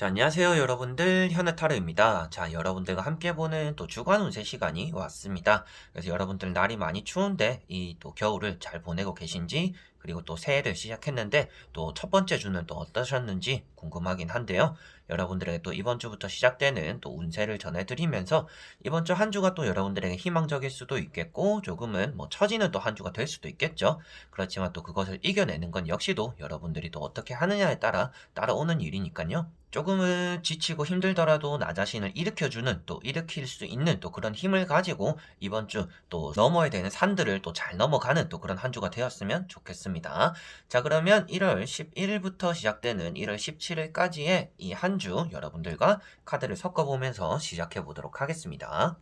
자, 안녕하세요, 여러분들. 현우타로입니다. 자, 여러분들과 함께 보는 또 주간 운세 시간이 왔습니다. 그래서 여러분들 날이 많이 추운데 이 또 겨울을 잘 보내고 계신지, 그리고 또 새해를 시작했는데 또 첫 번째 주는 또 어떠셨는지 궁금하긴 한데요. 여러분들에게 또 이번 주부터 시작되는 또 운세를 전해드리면서 이번 주 한 주가 또 여러분들에게 희망적일 수도 있겠고 조금은 뭐 처지는 또 한 주가 될 수도 있겠죠. 그렇지만 또 그것을 이겨내는 건 역시도 여러분들이 또 어떻게 하느냐에 따라 따라오는 일이니까요. 조금은 지치고 힘들더라도 나 자신을 일으켜주는 또 일으킬 수 있는 또 그런 힘을 가지고 이번 주 또 넘어야 되는 산들을 또 잘 넘어가는 또 그런 한 주가 되었으면 좋겠습니다. 자, 그러면 1월 11일부터 시작되는 1월 17일까지의 이 한 주 여러분들과 카드를 섞어보면서 시작해 보도록 하겠습니다.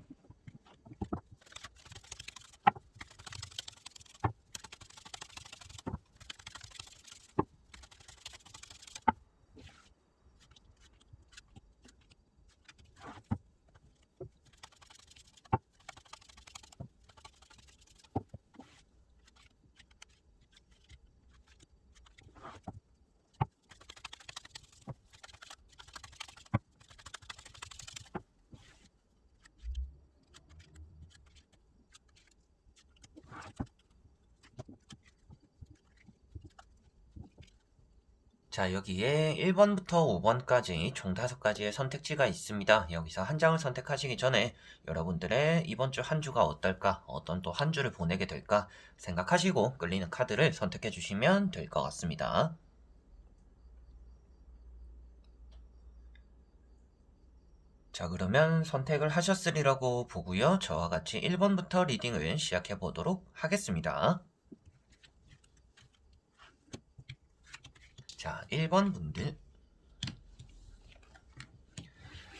자, 여기에 1번부터 5번까지 총 5가지의 선택지가 있습니다. 여기서 한 장을 선택하시기 전에 여러분들의 이번 주 한 주가 어떨까, 어떤 또 한 주를 보내게 될까 생각하시고 끌리는 카드를 선택해 주시면 될 것 같습니다. 자, 그러면 선택을 하셨으리라고 보고요. 저와 같이 1번부터 리딩을 시작해 보도록 하겠습니다. 자, 1번 분들.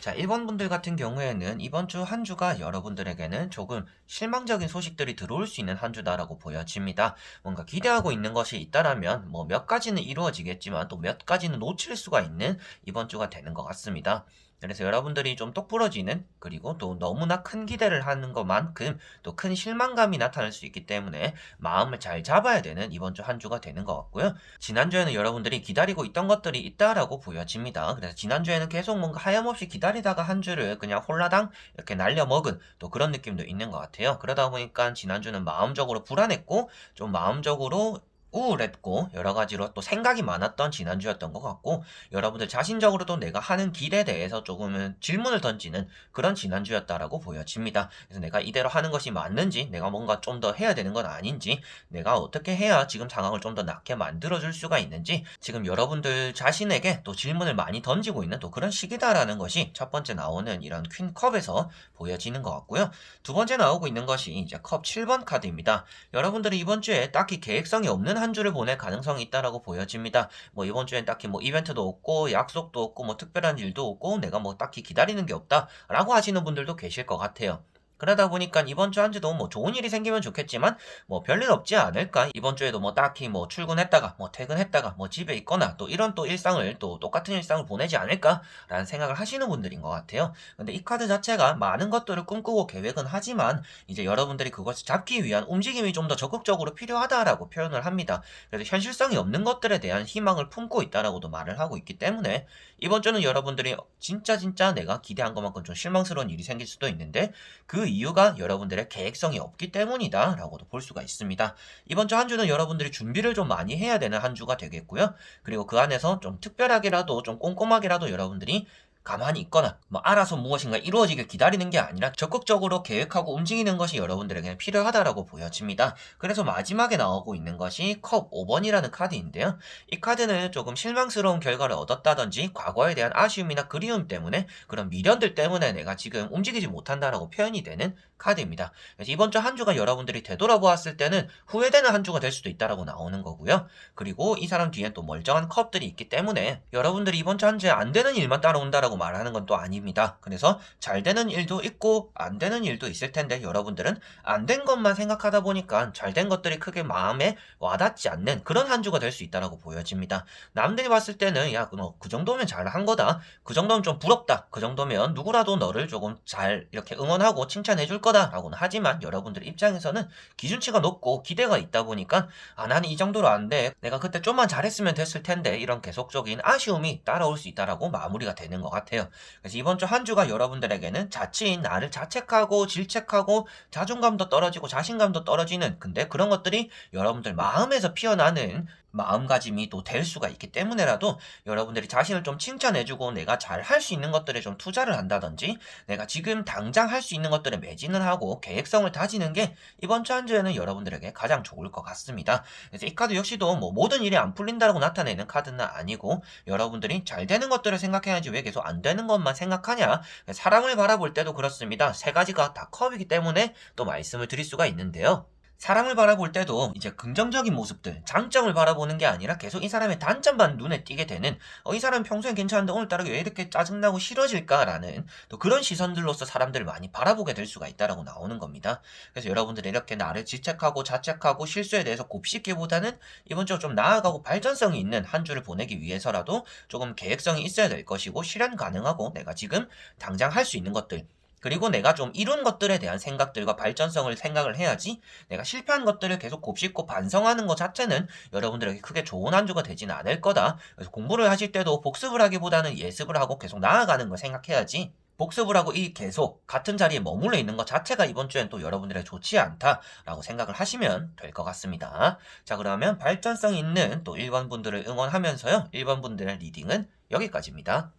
자, 1번 분들 같은 경우에는 이번 주 한 주가 여러분들에게는 조금 실망적인 소식들이 들어올 수 있는 한 주다라고 보여집니다. 뭔가 기대하고 있는 것이 있다라면 뭐 몇 가지는 이루어지겠지만 또 몇 가지는 놓칠 수가 있는 이번 주가 되는 것 같습니다. 그래서 여러분들이 좀 똑부러지는, 그리고 또 너무나 큰 기대를 하는 것만큼 또 큰 실망감이 나타날 수 있기 때문에 마음을 잘 잡아야 되는 이번 주 한 주가 되는 것 같고요. 지난주에는 여러분들이 기다리고 있던 것들이 있다라고 보여집니다. 그래서 지난주에는 계속 뭔가 하염없이 기다리다가 한 주를 그냥 홀라당 이렇게 날려먹은 또 그런 느낌도 있는 것 같아요. 그러다 보니까 지난주는 마음적으로 불안했고 좀 마음적으로 우울했고 여러 가지로 또 생각이 많았던 지난주였던 것 같고, 여러분들 자신적으로도 내가 하는 길에 대해서 조금은 질문을 던지는 그런 지난주였다라고 보여집니다. 그래서 내가 이대로 하는 것이 맞는지, 내가 뭔가 좀 더 해야 되는 건 아닌지, 내가 어떻게 해야 지금 상황을 좀 더 낫게 만들어줄 수가 있는지, 지금 여러분들 자신에게 또 질문을 많이 던지고 있는 또 그런 시기다라는 것이 첫 번째 나오는 이런 퀸컵에서 보여지는 것 같고요. 두 번째 나오고 있는 것이 이제 컵 7번 카드입니다. 여러분들이 이번 주에 딱히 계획성이 없는 한 주를 보낼 가능성이 있다라고 보여집니다. 뭐 이번 주엔 딱히 뭐 이벤트도 없고 약속도 없고 뭐 특별한 일도 없고 내가 뭐 딱히 기다리는 게 없다라고 하시는 분들도 계실 것 같아요. 그러다 보니까 이번 주 한 주도 뭐 좋은 일이 생기면 좋겠지만 뭐 별일 없지 않을까? 이번 주에도 뭐 딱히 뭐 출근했다가 뭐 퇴근했다가 뭐 집에 있거나 또 이런 또 일상을 또 똑같은 일상을 보내지 않을까라는 생각을 하시는 분들인 것 같아요. 근데 이 카드 자체가 많은 것들을 꿈꾸고 계획은 하지만 이제 여러분들이 그것을 잡기 위한 움직임이 좀 더 적극적으로 필요하다라고 표현을 합니다. 그래서 현실성이 없는 것들에 대한 희망을 품고 있다라고도 말을 하고 있기 때문에 이번 주는 여러분들이 진짜 내가 기대한 것만큼 좀 실망스러운 일이 생길 수도 있는데 그 이유가 여러분들의 계획성이 없기 때문이다 라고도 볼 수가 있습니다. 이번 주 한 주는 여러분들이 준비를 좀 많이 해야 되는 한 주가 되겠고요. 그리고 그 안에서 좀 특별하게라도 좀 꼼꼼하게라도 여러분들이 가만히 있거나 뭐 알아서 무엇인가 이루어지길 기다리는 게 아니라 적극적으로 계획하고 움직이는 것이 여러분들에게 필요하다라고 보여집니다. 그래서 마지막에 나오고 있는 것이 컵 5번이라는 카드인데요. 이 카드는 조금 실망스러운 결과를 얻었다든지 과거에 대한 아쉬움이나 그리움 때문에 그런 미련들 때문에 내가 지금 움직이지 못한다라고 표현이 되는 카드입니다. 그래서 이번 주 한 주가 여러분들이 되돌아보았을 때는 후회되는 한 주가 될 수도 있다라고 나오는 거고요. 그리고 이 사람 뒤에 또 멀쩡한 컵들이 있기 때문에 여러분들이 이번 주 한 주에 안 되는 일만 따라온다라고 된다고 말하는 건 또 아닙니다. 그래서 잘 되는 일도 있고 안 되는 일도 있을 텐데 여러분들은 안 된 것만 생각하다 보니까 잘 된 것들이 크게 마음에 와닿지 않는 그런 한 주가 될 수 있다라고 보여집니다. 남들이 봤을 때는 야, 너 그 정도면 잘한 거다. 그 정도면 좀 부럽다. 그 정도면 누구라도 너를 조금 잘 이렇게 응원하고 칭찬해 줄 거다라고는 하지만 여러분들 입장에서는 기준치가 높고 기대가 있다 보니까 아, 나는 이 정도로 안 돼. 내가 그때 좀만 잘했으면 됐을 텐데 이런 계속적인 아쉬움이 따라올 수 있다라고 마무리가 되는 것 같아요. 그래서 이번 주 한 주가 여러분들에게는 자칫 나를 자책하고 질책하고 자존감도 떨어지고 자신감도 떨어지는 근데 그런 것들이 여러분들 마음에서 피어나는 마음가짐이 또 될 수가 있기 때문에라도 여러분들이 자신을 좀 칭찬해주고 내가 잘 할 수 있는 것들에 좀 투자를 한다든지 내가 지금 당장 할 수 있는 것들에 매진을 하고 계획성을 다지는 게 이번 주 한 주에는 여러분들에게 가장 좋을 것 같습니다. 그래서 이 카드 역시도 뭐 모든 일이 안 풀린다라고 나타내는 카드는 아니고 여러분들이 잘 되는 것들을 생각해야지 왜 계속 안 되는 것만 생각하냐. 사람을 바라볼 때도 그렇습니다. 세 가지가 다 컵이기 때문에 또 말씀을 드릴 수가 있는데요. 사람을 바라볼 때도 이제 긍정적인 모습들, 장점을 바라보는 게 아니라 계속 이 사람의 단점만 눈에 띄게 되는 이 사람 평소엔 괜찮은데 오늘따라 왜 이렇게 짜증나고 싫어질까라는 또 그런 시선들로서 사람들을 많이 바라보게 될 수가 있다라고 나오는 겁니다. 그래서 여러분들이 이렇게 나를 질책하고 자책하고 실수에 대해서 곱씹기보다는 이번 주 좀 나아가고 발전성이 있는 한 주를 보내기 위해서라도 조금 계획성이 있어야 될 것이고 실현 가능하고 내가 지금 당장 할 수 있는 것들 그리고 내가 좀 이룬 것들에 대한 생각들과 발전성을 생각을 해야지 내가 실패한 것들을 계속 곱씹고 반성하는 것 자체는 여러분들에게 크게 좋은 한 주가 되진 않을 거다. 그래서 공부를 하실 때도 복습을 하기보다는 예습을 하고 계속 나아가는 걸 생각해야지 복습을 하고 이 계속 같은 자리에 머물러 있는 것 자체가 이번 주엔 또 여러분들에게 좋지 않다라고 생각을 하시면 될 것 같습니다. 자, 그러면 발전성 있는 또 1번 분들을 응원하면서요. 1번 분들의 리딩은 여기까지입니다.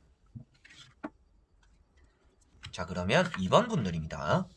자, 그러면 2번 분들입니다.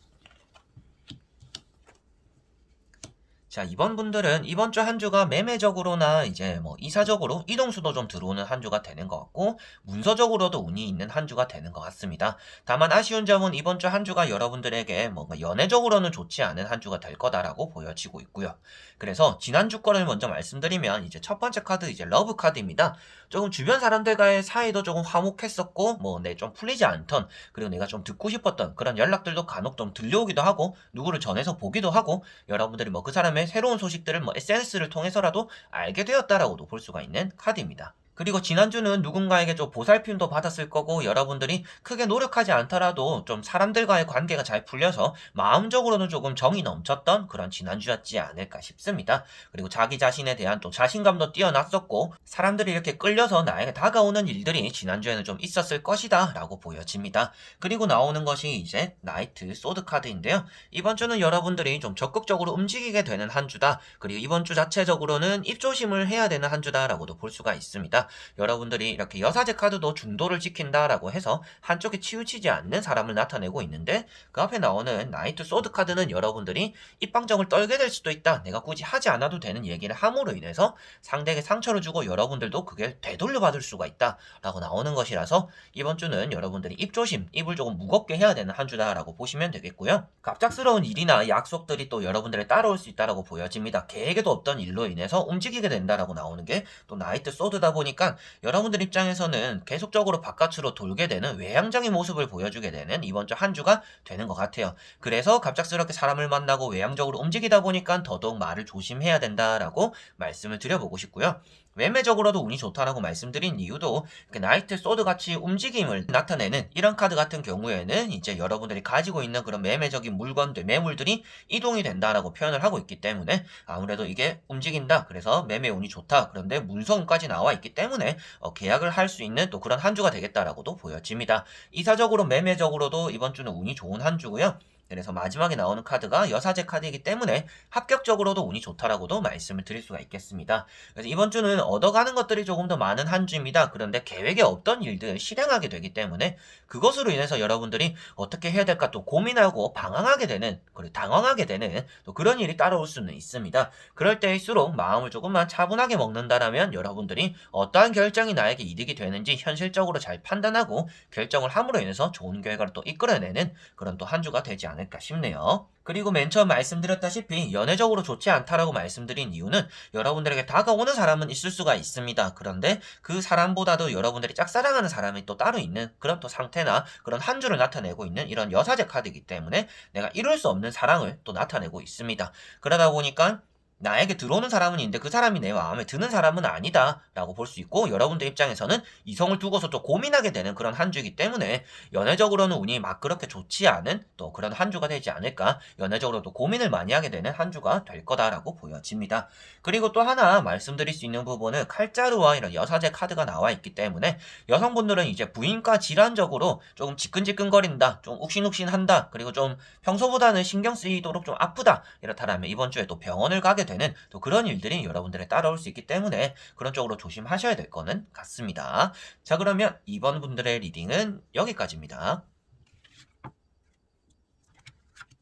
자, 이번 분들은 이번 주 한 주가 매매적으로나 이제 뭐 이사적으로 이동수도 좀 들어오는 한 주가 되는 것 같고 문서적으로도 운이 있는 한 주가 되는 것 같습니다. 다만 아쉬운 점은 이번 주 한 주가 여러분들에게 뭔가 연애적으로는 좋지 않은 한 주가 될 거다라고 보여지고 있고요. 그래서 지난주 거를 먼저 말씀드리면 이제 첫 번째 카드 이제 러브 카드입니다. 조금 주변 사람들과의 사이도 조금 화목했었고 뭐 내 좀 풀리지 않던 그리고 내가 좀 듣고 싶었던 그런 연락들도 간혹 좀 들려오기도 하고 누구를 전해서 보기도 하고 여러분들이 뭐 그 사람의 새로운 소식들을 뭐 SNS를 통해서라도 알게 되었다라고도 볼 수가 있는 카드입니다. 그리고 지난주는 누군가에게 좀 보살핌도 받았을 거고 여러분들이 크게 노력하지 않더라도 좀 사람들과의 관계가 잘 풀려서 마음적으로는 조금 정이 넘쳤던 그런 지난주였지 않을까 싶습니다. 그리고 자기 자신에 대한 또 자신감도 뛰어났었고 사람들이 이렇게 끌려서 나에게 다가오는 일들이 지난주에는 좀 있었을 것이다 라고 보여집니다. 그리고 나오는 것이 이제 나이트 소드 카드인데요. 이번 주는 여러분들이 좀 적극적으로 움직이게 되는 한 주다. 그리고 이번 주 자체적으로는 입조심을 해야 되는 한 주다라고도 볼 수가 있습니다. 여러분들이 이렇게 여사제 카드도 중도를 지킨다라고 해서 한쪽에 치우치지 않는 사람을 나타내고 있는데 그 앞에 나오는 나이트 소드 카드는 여러분들이 입방정을 떨게 될 수도 있다. 내가 굳이 하지 않아도 되는 얘기를 함으로 인해서 상대에게 상처를 주고 여러분들도 그게 되돌려 받을 수가 있다 라고 나오는 것이라서 이번 주는 여러분들이 입조심, 입을 조금 무겁게 해야 되는 한 주다라고 보시면 되겠고요. 갑작스러운 일이나 약속들이 또 여러분들에 따라올 수 있다라고 보여집니다. 계획에도 없던 일로 인해서 움직이게 된다라고 나오는 게 또 나이트 소드다 보니까 여러분들 입장에서는 계속적으로 바깥으로 돌게 되는 외향적인 모습을 보여주게 되는 이번 주 한 주가 되는 것 같아요. 그래서 갑작스럽게 사람을 만나고 외향적으로 움직이다 보니까 더더욱 말을 조심해야 된다라고 말씀을 드려보고 싶고요. 매매적으로도 운이 좋다라고 말씀드린 이유도 나이트 소드 같이 움직임을 나타내는 이런 카드 같은 경우에는 이제 여러분들이 가지고 있는 그런 매매적인 물건들, 매물들이 이동이 된다라고 표현을 하고 있기 때문에 아무래도 이게 움직인다. 그래서 매매 운이 좋다. 그런데 문서운까지 나와 있기 때문에 계약을 할 수 있는 또 그런 한 주가 되겠다라고도 보여집니다. 이사적으로 매매적으로도 이번 주는 운이 좋은 한 주고요. 그래서 마지막에 나오는 카드가 여사제 카드이기 때문에 합격적으로도 운이 좋다라고도 말씀을 드릴 수가 있겠습니다. 그래서 이번 주는 얻어가는 것들이 조금 더 많은 한 주입니다. 그런데 계획에 없던 일들 실행하게 되기 때문에 그것으로 인해서 여러분들이 어떻게 해야 될까 또 고민하고 방황하게 되는 그리고 당황하게 되는 또 그런 일이 따라올 수는 있습니다. 그럴 때일수록 마음을 조금만 차분하게 먹는다라면 여러분들이 어떠한 결정이 나에게 이득이 되는지 현실적으로 잘 판단하고 결정을 함으로 인해서 좋은 결과를 또 이끌어내는 그런 또 한 주가 되지 않을까 싶네요. 그리고 맨 처음 말씀드렸다시피 연애적으로 좋지 않다라고 말씀드린 이유는 여러분들에게 다가오는 사람은 있을 수가 있습니다. 그런데 그 사람보다도 여러분들이 짝사랑하는 사람이 또 따로 있는 그런 또 상태나 그런 한 줄을 나타내고 있는 이런 여사제 카드이기 때문에 내가 이룰 수 없는 사랑을 또 나타내고 있습니다. 그러다 보니까 나에게 들어오는 사람은 있는데 그 사람이 내 마음에 드는 사람은 아니다 라고 볼 수 있고, 여러분들 입장에서는 이성을 두고서 또 고민하게 되는 그런 한 주이기 때문에 연애적으로는 운이 막 그렇게 좋지 않은 또 그런 한 주가 되지 않을까, 연애적으로도 고민을 많이 하게 되는 한 주가 될 거다라고 보여집니다. 그리고 또 하나 말씀드릴 수 있는 부분은 칼자루와 이런 여사제 카드가 나와 있기 때문에 여성분들은 이제 부인과 질환적으로 조금 지끈지끈거린다, 좀 욱신욱신한다, 그리고 좀 평소보다는 신경 쓰이도록 좀 아프다, 이렇다라면 이번 주에 또 병원을 가게 되는 또 그런 일들이 여러분들에 따라올 수 있기 때문에 그런 쪽으로 조심하셔야 될 거는 같습니다. 자, 그러면 이번 분들의 리딩은 여기까지입니다.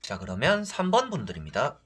자, 그러면 3번 분들입니다.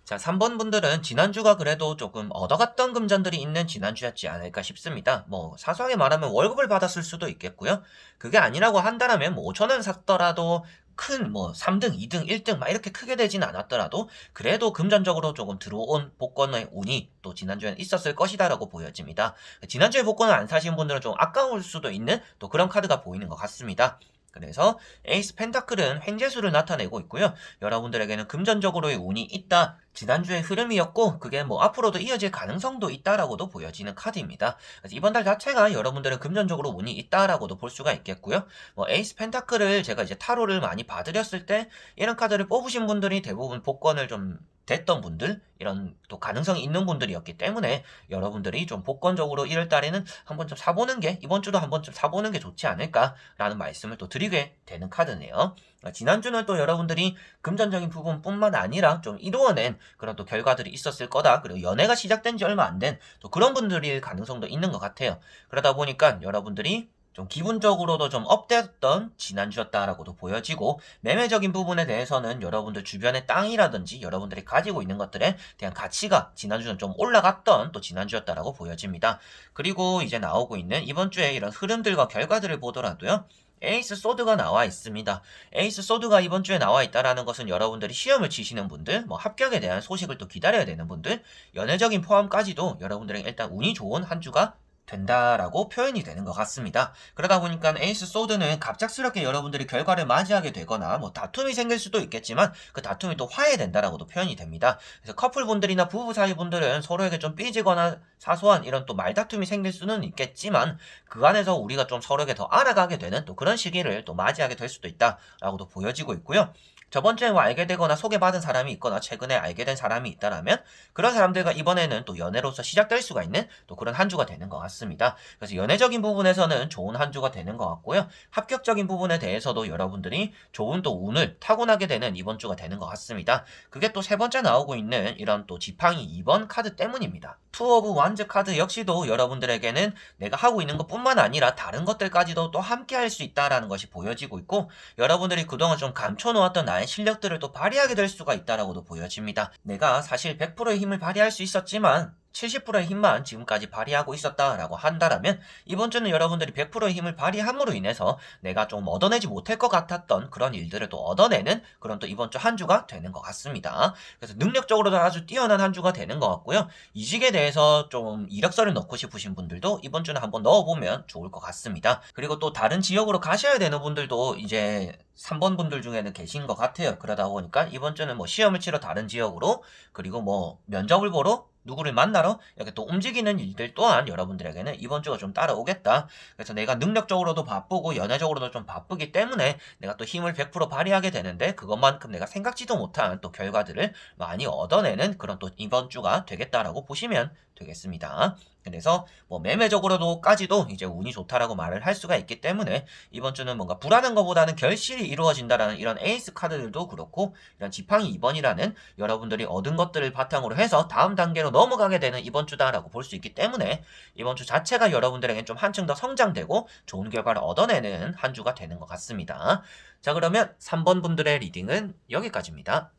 자, 3번 분들은 지난주가 그래도 조금 얻어갔던 금전들이 있는 지난주였지 않을까 싶습니다. 뭐 사소하게 말하면 월급을 받았을 수도 있겠고요. 그게 아니라고 한다면 뭐 5천원 샀더라도 큰 뭐 3등, 2등, 1등 막 이렇게 크게 되진 않았더라도 그래도 금전적으로 조금 들어온 복권의 운이 또 지난주에는 있었을 것이다라고 보여집니다. 지난주에 복권을 안 사신 분들은 좀 아까울 수도 있는 또 그런 카드가 보이는 것 같습니다. 그래서 에이스 펜타클은 횡재수를 나타내고 있고요. 여러분들에게는 금전적으로의 운이 있다, 지난주의 흐름이었고 그게 뭐 앞으로도 이어질 가능성도 있다라고도 보여지는 카드입니다. 그래서 이번 달 자체가 여러분들은 금전적으로 운이 있다라고도 볼 수가 있겠고요. 뭐 에이스 펜타클을 제가 이제 타로를 많이 봐드렸을 때 이런 카드를 뽑으신 분들이 대부분 복권을 좀 됐던 분들, 이런 또 가능성이 있는 분들이었기 때문에 여러분들이 좀 복권적으로 1월 달에는 한 번쯤 사보는 게, 이번 주도 한 번쯤 사보는 게 좋지 않을까라는 말씀을 또 드리게 되는 카드네요. 지난주는 또 여러분들이 금전적인 부분뿐만 아니라 좀 이루어낸 그런 또 결과들이 있었을 거다, 그리고 연애가 시작된 지 얼마 안 된 또 그런 분들일 가능성도 있는 것 같아요. 그러다 보니까 여러분들이 좀 기분적으로도 좀 업됐던 지난주였다라고도 보여지고, 매매적인 부분에 대해서는 여러분들 주변의 땅이라든지 여러분들이 가지고 있는 것들에 대한 가치가 지난주는 좀 올라갔던 또 지난주였다라고 보여집니다. 그리고 이제 나오고 있는 이번 주에 이런 흐름들과 결과들을 보더라도요, 에이스 소드가 나와 있습니다. 에이스 소드가 이번 주에 나와 있다라는 것은 여러분들이 시험을 치시는 분들, 뭐 합격에 대한 소식을 또 기다려야 되는 분들, 연애적인 포함까지도 여러분들에게 일단 운이 좋은 한 주가 된다라고 표현이 되는 것 같습니다. 그러다 보니까 에이스 소드는 갑작스럽게 여러분들이 결과를 맞이하게 되거나 뭐 다툼이 생길 수도 있겠지만 그 다툼이 또 화해된다라고도 표현이 됩니다. 그래서 커플분들이나 부부 사이 분들은 서로에게 좀 삐지거나 사소한 이런 또 말다툼이 생길 수는 있겠지만 그 안에서 우리가 좀 서로에게 더 알아가게 되는 또 그런 시기를 또 맞이하게 될 수도 있다라고도 보여지고 있고요. 저번 주에 뭐 알게 되거나 소개받은 사람이 있거나 최근에 알게 된 사람이 있다라면 그런 사람들과 이번에는 또 연애로서 시작될 수가 있는 또 그런 한 주가 되는 것 같습니다. 그래서 연애적인 부분에서는 좋은 한 주가 되는 것 같고요. 합격적인 부분에 대해서도 여러분들이 좋은 또 운을 타고나게 되는 이번 주가 되는 것 같습니다. 그게 또 세 번째 나오고 있는 이런 또 지팡이 2번 카드 때문입니다. 투 오브 완즈 카드 역시도 여러분들에게는 내가 하고 있는 것뿐만 아니라 다른 것들까지도 또 함께 할 수 있다라는 것이 보여지고 있고, 여러분들이 그동안 좀 감춰놓았던 나의 실력들을 또 발휘하게 될 수가 있다라고도 보여집니다. 내가 사실 100%의 힘을 발휘할 수 있었지만 70%의 힘만 지금까지 발휘하고 있었다라고 한다라면 이번 주는 여러분들이 100%의 힘을 발휘함으로 인해서 내가 좀 얻어내지 못할 것 같았던 그런 일들을 또 얻어내는 그런 또 이번 주 한 주가 되는 것 같습니다. 그래서 능력적으로도 아주 뛰어난 한 주가 되는 것 같고요. 이직에 대해서 좀 이력서를 넣고 싶으신 분들도 이번 주는 한번 넣어보면 좋을 것 같습니다. 그리고 또 다른 지역으로 가셔야 되는 분들도 이제 3번 분들 중에는 계신 것 같아요. 그러다 보니까 이번 주는 뭐 시험을 치러 다른 지역으로, 그리고 뭐 면접을 보러 누구를 만나러 이렇게 또 움직이는 일들 또한 여러분들에게는 이번 주가 좀 따라오겠다. 그래서 내가 능력적으로도 바쁘고 연애적으로도 좀 바쁘기 때문에 내가 또 힘을 100% 발휘하게 되는데 그것만큼 내가 생각지도 못한 또 결과들을 많이 얻어내는 그런 또 이번 주가 되겠다라고 보시면 되겠습니다. 그래서 뭐 매매적으로도까지도 이제 운이 좋다라고 말을 할 수가 있기 때문에 이번 주는 뭔가 불안한 것보다는 결실이 이루어진다라는 이런 에이스 카드들도 그렇고, 이런 지팡이 2번이라는 여러분들이 얻은 것들을 바탕으로 해서 다음 단계로 넘어가게 되는 이번 주다라고 볼 수 있기 때문에 이번 주 자체가 여러분들에겐 좀 한층 더 성장되고 좋은 결과를 얻어내는 한 주가 되는 것 같습니다. 자, 그러면 3번 분들의 리딩은 여기까지입니다.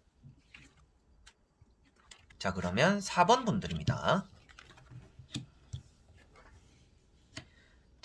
자, 그러면 4번 분들입니다.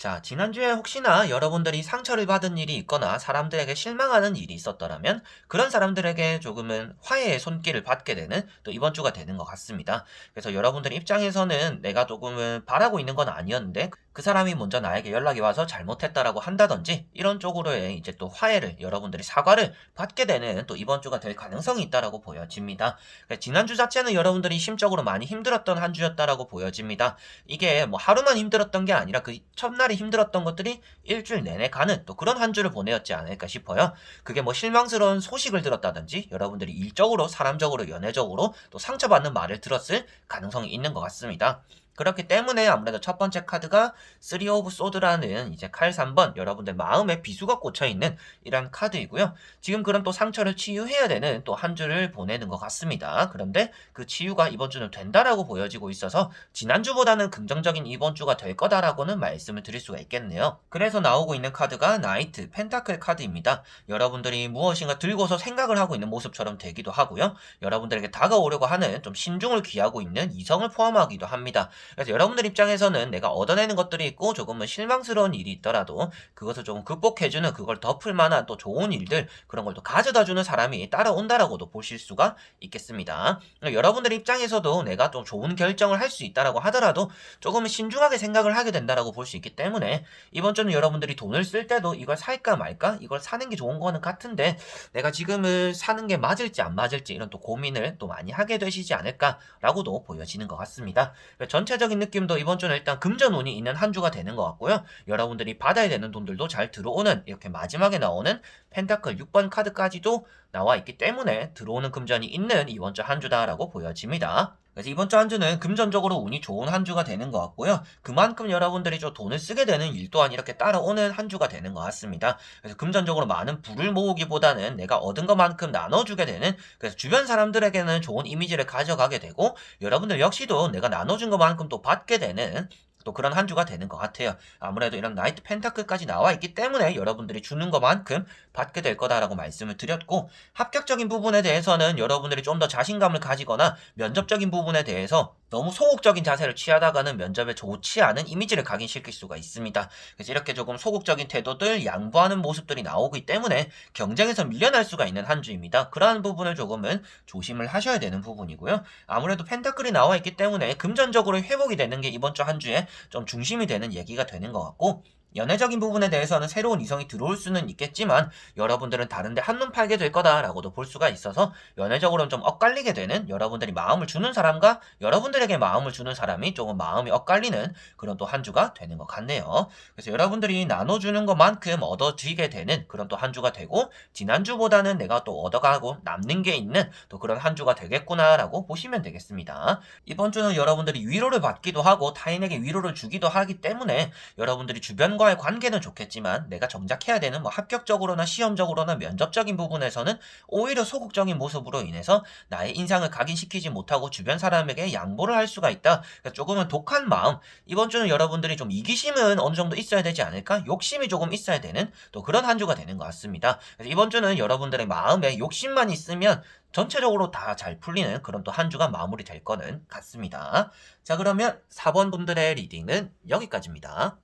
자, 지난주에 혹시나 여러분들이 상처를 받은 일이 있거나 사람들에게 실망하는 일이 있었더라면 그런 사람들에게 조금은 화해의 손길을 받게 되는 또 이번 주가 되는 것 같습니다. 그래서 여러분들 입장에서는 내가 조금은 바라고 있는 건 아니었는데 그 사람이 먼저 나에게 연락이 와서 잘못했다라고 한다든지 이런 쪽으로의 이제 또 화해를 여러분들이 사과를 받게 되는 또 이번 주가 될 가능성이 있다라고 보여집니다. 그래서 지난주 자체는 여러분들이 심적으로 많이 힘들었던 한 주였다라고 보여집니다. 이게 뭐 하루만 힘들었던 게 아니라 그 첫날이 힘들었던 것들이 일주일 내내 가는 또 그런 한 주를 보내었지 않을까 싶어요. 그게 뭐 실망스러운 소식을 들었다든지 여러분들이 일적으로, 사람적으로, 연애적으로 또 상처받는 말을 들었을 가능성이 있는 것 같습니다. 그렇기 때문에 아무래도 첫 번째 카드가 3 오브 소드라는 이제 칼 3번 여러분들 마음에 비수가 꽂혀 있는 이런 카드이고요. 지금 그런 또 상처를 치유해야 되는 또 한 주를 보내는 것 같습니다. 그런데 그 치유가 이번 주는 된다라고 보여지고 있어서 지난주보다는 긍정적인 이번 주가 될 거다라고는 말씀을 드릴 수가 있겠네요. 그래서 나오고 있는 카드가 나이트 펜타클 카드입니다. 여러분들이 무엇인가 들고서 생각을 하고 있는 모습처럼 되기도 하고요. 여러분들에게 다가오려고 하는 좀 신중을 기하고 있는 이성을 포함하기도 합니다. 그래서 여러분들 입장에서는 내가 얻어내는 것들이 있고 조금은 실망스러운 일이 있더라도 그것을 조금 극복해주는 그걸 덮을 만한 또 좋은 일들 그런 걸 또 가져다주는 사람이 따라온다라고도 보실 수가 있겠습니다. 여러분들 입장에서도 내가 좀 좋은 결정을 할 수 있다라고 하더라도 조금은 신중하게 생각을 하게 된다라고 볼 수 있기 때문에 이번 주는 여러분들이 돈을 쓸 때도 이걸 살까 말까 이걸 사는 게 좋은 거는 같은데 내가 지금은 사는 게 맞을지 안 맞을지 이런 또 고민을 또 많이 하게 되시지 않을까라고도 보여지는 것 같습니다. 전체적인 느낌도 이번 주는 일단 금전운이 있는 한 주가 되는 것 같고요. 여러분들이 받아야 되는 돈들도 잘 들어오는 이렇게 마지막에 나오는 펜타클 6번 카드까지도 나와 있기 때문에 들어오는 금전이 있는 이번 주 한 주다라고 보여집니다. 그래서 이번 주 한 주는 금전적으로 운이 좋은 한 주가 되는 것 같고요. 그만큼 여러분들이 좀 돈을 쓰게 되는 일 또한 이렇게 따라오는 한 주가 되는 것 같습니다. 그래서 금전적으로 많은 부를 모으기보다는 내가 얻은 것만큼 나눠주게 되는 그래서 주변 사람들에게는 좋은 이미지를 가져가게 되고 여러분들 역시도 내가 나눠준 것만큼 또 받게 되는 또 그런 한 주가 되는 것 같아요. 아무래도 이런 나이트 펜타클까지 나와 있기 때문에 여러분들이 주는 것만큼 받게 될 거다라고 말씀을 드렸고 합격적인 부분에 대해서는 여러분들이 좀 더 자신감을 가지거나 면접적인 부분에 대해서 너무 소극적인 자세를 취하다가는 면접에 좋지 않은 이미지를 각인시킬 수가 있습니다. 그래서 이렇게 조금 소극적인 태도들, 양보하는 모습들이 나오기 때문에 경쟁에서 밀려날 수가 있는 한 주입니다. 그러한 부분을 조금은 조심을 하셔야 되는 부분이고요. 아무래도 펜타클이 나와 있기 때문에 금전적으로 회복이 되는 게 이번 주 한 주에 좀 중심이 되는 얘기가 되는 것 같고 연애적인 부분에 대해서는 새로운 이성이 들어올 수는 있겠지만 여러분들은 다른데 한눈 팔게 될 거다라고도 볼 수가 있어서 연애적으로는 좀 엇갈리게 되는 여러분들이 마음을 주는 사람과 여러분들에게 마음을 주는 사람이 조금 마음이 엇갈리는 그런 또 한 주가 되는 것 같네요. 그래서 여러분들이 나눠주는 것만큼 얻어지게 되는 그런 또 한 주가 되고 지난주보다는 내가 또 얻어가고 남는 게 있는 또 그런 한 주가 되겠구나라고 보시면 되겠습니다. 이번 주는 여러분들이 위로를 받기도 하고 타인에게 위로를 주기도 하기 때문에 여러분들이 주변과의 관계는 좋겠지만 내가 정작 해야 되는 뭐 합격적으로나 시험적으로나 면접적인 부분에서는 오히려 소극적인 모습으로 인해서 나의 인상을 각인시키지 못하고 주변 사람에게 양보를 할 수가 있다. 그러니까 조금은 독한 마음. 이번 주는 여러분들이 좀 이기심은 어느 정도 있어야 되지 않을까? 욕심이 조금 있어야 되는 또 그런 한 주가 되는 것 같습니다. 그래서 이번 주는 여러분들의 마음에 욕심만 있으면 전체적으로 다 잘 풀리는 그런 또 한 주가 마무리될 거는 같습니다. 자, 그러면 4번 분들의 리딩은 여기까지입니다.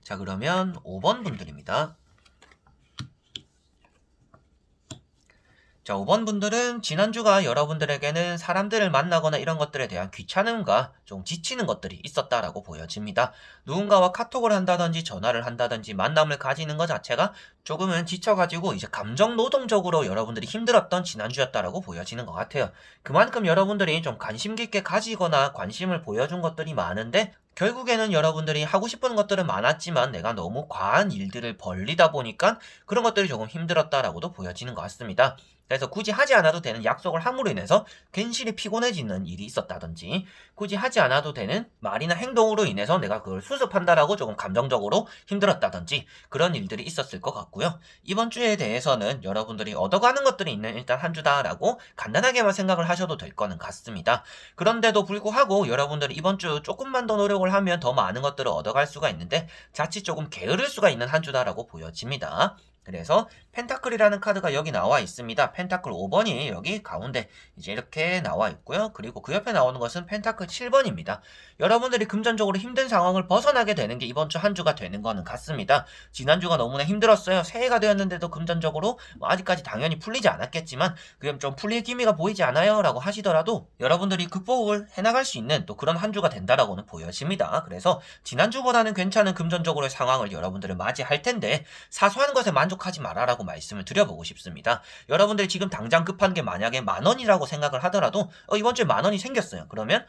자, 그러면 5번 분들입니다. 자, 5번 분들은 지난주가 여러분들에게는 사람들을 만나거나 이런 것들에 대한 귀찮음과 좀 지치는 것들이 있었다라고 보여집니다. 누군가와 카톡을 한다든지 전화를 한다든지 만남을 가지는 것 자체가 조금은 지쳐가지고 이제 감정 노동적으로 여러분들이 힘들었던 지난주였다라고 보여지는 것 같아요. 그만큼 여러분들이 좀 관심 깊게 가지거나 관심을 보여준 것들이 많은데 결국에는 여러분들이 하고 싶은 것들은 많았지만 내가 너무 과한 일들을 벌리다 보니까 그런 것들이 조금 힘들었다라고도 보여지는 것 같습니다. 그래서 굳이 하지 않아도 되는 약속을 함으로 인해서 괜시리 피곤해지는 일이 있었다든지 굳이 하지 않아도 되는 말이나 행동으로 인해서 내가 그걸 수습한다라고 조금 감정적으로 힘들었다든지 그런 일들이 있었을 것 같고요. 이번 주에 대해서는 여러분들이 얻어가는 것들이 있는 일단 한 주다라고 간단하게만 생각을 하셔도 될 거는 같습니다. 그런데도 불구하고 여러분들이 이번 주 조금만 더 노력을 하면 더 많은 것들을 얻어갈 수가 있는데 자칫 조금 게으를 수가 있는 한 주다라고 보여집니다. 그래서 펜타클이라는 카드가 여기 나와 있습니다. 펜타클 5번이 여기 가운데 이제 이렇게 나와 있고요. 그리고 그 옆에 나오는 것은 펜타클 7번입니다. 여러분들이 금전적으로 힘든 상황을 벗어나게 되는 게 이번 주 한 주가 되는 거는 같습니다. 지난주가 너무나 힘들었어요. 새해가 되었는데도 금전적으로 뭐 아직까지 당연히 풀리지 않았겠지만 그럼 좀 풀릴 기미가 보이지 않아요? 라고 하시더라도 여러분들이 극복을 해나갈 수 있는 또 그런 한 주가 된다라고는 보여집니다. 그래서 지난주보다는 괜찮은 금전적으로의 상황을 여러분들은 맞이할 텐데 사소한 것에 만족하지 마라라고 말씀을 드려보고 싶습니다. 여러분들이 지금 당장 급한 게 만약에 10,000원이라고 생각을 하더라도 이번 주에 10,000원이 생겼어요. 그러면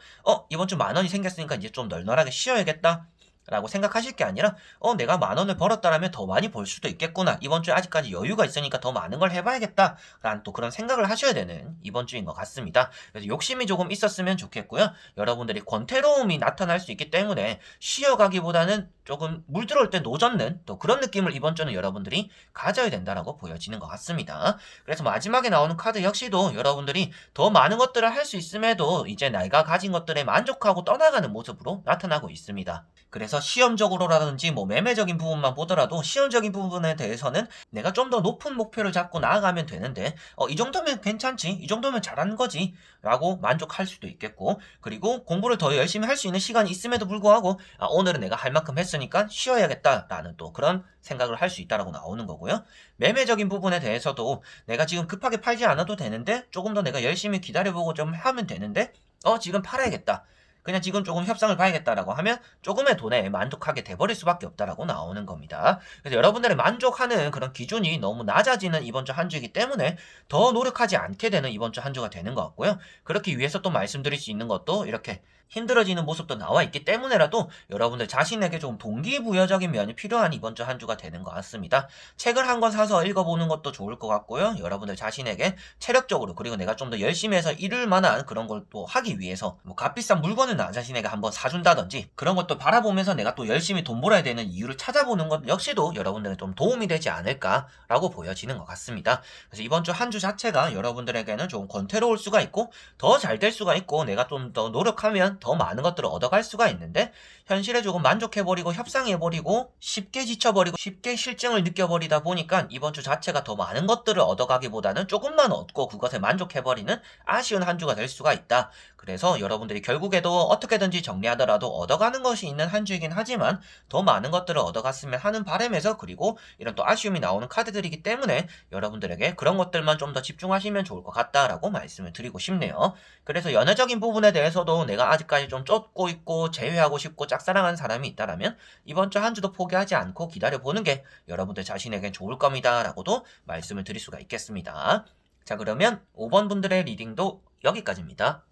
이번 주 10,000원이 생겼으니까 이제 좀 널널하게 쉬어야겠다 라고 생각하실 게 아니라 내가 10,000원을 벌었다라면 더 많이 벌 수도 있겠구나, 이번 주에 아직까지 여유가 있으니까 더 많은 걸 해봐야겠다 라는 또 그런 생각을 하셔야 되는 이번 주인 것 같습니다. 그래서 욕심이 조금 있었으면 좋겠고요. 여러분들이 권태로움이 나타날 수 있기 때문에 쉬어가기보다는 조금 물 들어올 때 노젓는 또 그런 느낌을 이번 주는 여러분들이 가져야 된다라고 보여지는 것 같습니다. 그래서 마지막에 나오는 카드 역시도 여러분들이 더 많은 것들을 할 수 있음에도 이제 내가 가진 것들에 만족하고 떠나가는 모습으로 나타나고 있습니다. 그래서 시험적으로라든지 뭐 매매적인 부분만 보더라도 시험적인 부분에 대해서는 내가 좀 더 높은 목표를 잡고 나아가면 되는데 이 정도면 괜찮지, 이 정도면 잘하는 거지 라고 만족할 수도 있겠고, 그리고 공부를 더 열심히 할 수 있는 시간이 있음에도 불구하고 오늘은 내가 할 만큼 했으니까 쉬어야겠다 라는 또 그런 생각을 할 수 있다라고 나오는 거고요. 매매적인 부분에 대해서도 내가 지금 급하게 팔지 않아도 되는데 조금 더 내가 열심히 기다려보고 좀 하면 되는데 지금 팔아야겠다, 그냥 지금 조금 협상을 봐야겠다라고 하면 조금의 돈에 만족하게 돼버릴 수밖에 없다라고 나오는 겁니다. 그래서 여러분들의 만족하는 그런 기준이 너무 낮아지는 이번 주 한 주이기 때문에 더 노력하지 않게 되는 이번 주 한 주가 되는 것 같고요. 그렇기 위해서 또 말씀드릴 수 있는 것도 이렇게 힘들어지는 모습도 나와 있기 때문에라도 여러분들 자신에게 좀 동기부여적인 면이 필요한 이번 주 한 주가 되는 것 같습니다. 책을 한 권 사서 읽어보는 것도 좋을 것 같고요. 여러분들 자신에게 체력적으로, 그리고 내가 좀 더 열심히 해서 이룰 만한 그런 걸 또 하기 위해서 뭐 값비싼 물건을 나 자신에게 한번 사준다든지 그런 것도 바라보면서 내가 또 열심히 돈 벌어야 되는 이유를 찾아보는 것 역시도 여러분들은 좀 도움이 되지 않을까라고 보여지는 것 같습니다. 그래서 이번 주 한 주 자체가 여러분들에게는 좀 권태로울 수가 있고 더 잘 될 수가 있고 내가 좀 더 노력하면 더 많은 것들을 얻어갈 수가 있는데, 현실에 조금 만족해버리고 협상해버리고 쉽게 지쳐버리고 쉽게 실증을 느껴버리다 보니까 이번 주 자체가 더 많은 것들을 얻어가기보다는 조금만 얻고 그것에 만족해버리는 아쉬운 한 주가 될 수가 있다. 그래서 여러분들이 결국에도 어떻게든지 정리하더라도 얻어가는 것이 있는 한 주이긴 하지만 더 많은 것들을 얻어갔으면 하는 바람에서, 그리고 이런 또 아쉬움이 나오는 카드들이기 때문에 여러분들에게 그런 것들만 좀 더 집중하시면 좋을 것 같다라고 말씀을 드리고 싶네요. 그래서 연애적인 부분에 대해서도 내가 아직까지 좀 쫓고 있고 제외하고 싶고 짝사랑하는 사람이 있다라면 이번 주 한 주도 포기하지 않고 기다려보는 게 여러분들 자신에겐 좋을 겁니다 라고도 말씀을 드릴 수가 있겠습니다. 자, 그러면 5번 분들의 리딩도 여기까지입니다.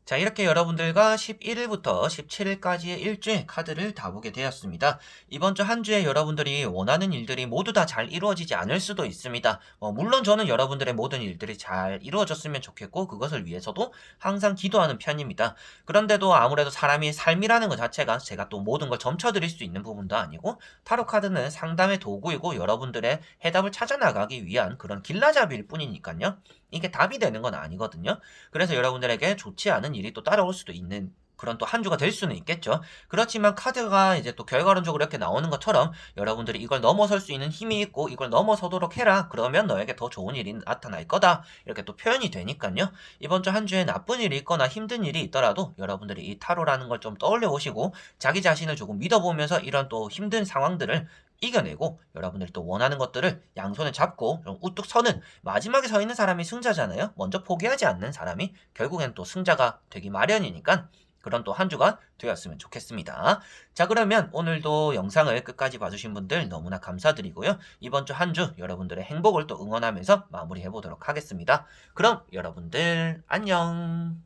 자, 이렇게 여러분들과 11일부터 17일까지의 일주일 카드를 다 보게 되었습니다. 이번 주 한 주에 여러분들이 원하는 일들이 모두 다 잘 이루어지지 않을 수도 있습니다. 물론 저는 여러분들의 모든 일들이 잘 이루어졌으면 좋겠고 그것을 위해서도 항상 기도하는 편입니다. 그런데도 아무래도 사람이 삶이라는 것 자체가 제가 또 모든 걸 점쳐드릴 수 있는 부분도 아니고, 타로 카드는 상담의 도구이고 여러분들의 해답을 찾아 나가기 위한 그런 길라잡이일 뿐이니까요. 이게 답이 되는 건 아니거든요. 그래서 여러분들에게 좋지 않은 일이 또 따라올 수도 있는 그런 또 한 주가 될 수는 있겠죠. 그렇지만 카드가 이제 또 결과론적으로 이렇게 나오는 것처럼 여러분들이 이걸 넘어설 수 있는 힘이 있고 이걸 넘어서도록 해라, 그러면 너에게 더 좋은 일이 나타날 거다, 이렇게 또 표현이 되니까요. 이번 주 한 주에 나쁜 일이 있거나 힘든 일이 있더라도 여러분들이 이 타로라는 걸 좀 떠올려 보시고 자기 자신을 조금 믿어보면서 이런 또 힘든 상황들을 이겨내고 여러분들이 또 원하는 것들을 양손에 잡고 좀 우뚝 서는, 마지막에 서 있는 사람이 승자잖아요. 먼저 포기하지 않는 사람이 결국엔 또 승자가 되기 마련이니까 그런 또 한 주가 되었으면 좋겠습니다. 자, 그러면 오늘도 영상을 끝까지 봐주신 분들 너무나 감사드리고요. 이번 주 한 주 여러분들의 행복을 또 응원하면서 마무리해 보도록 하겠습니다. 그럼 여러분들 안녕.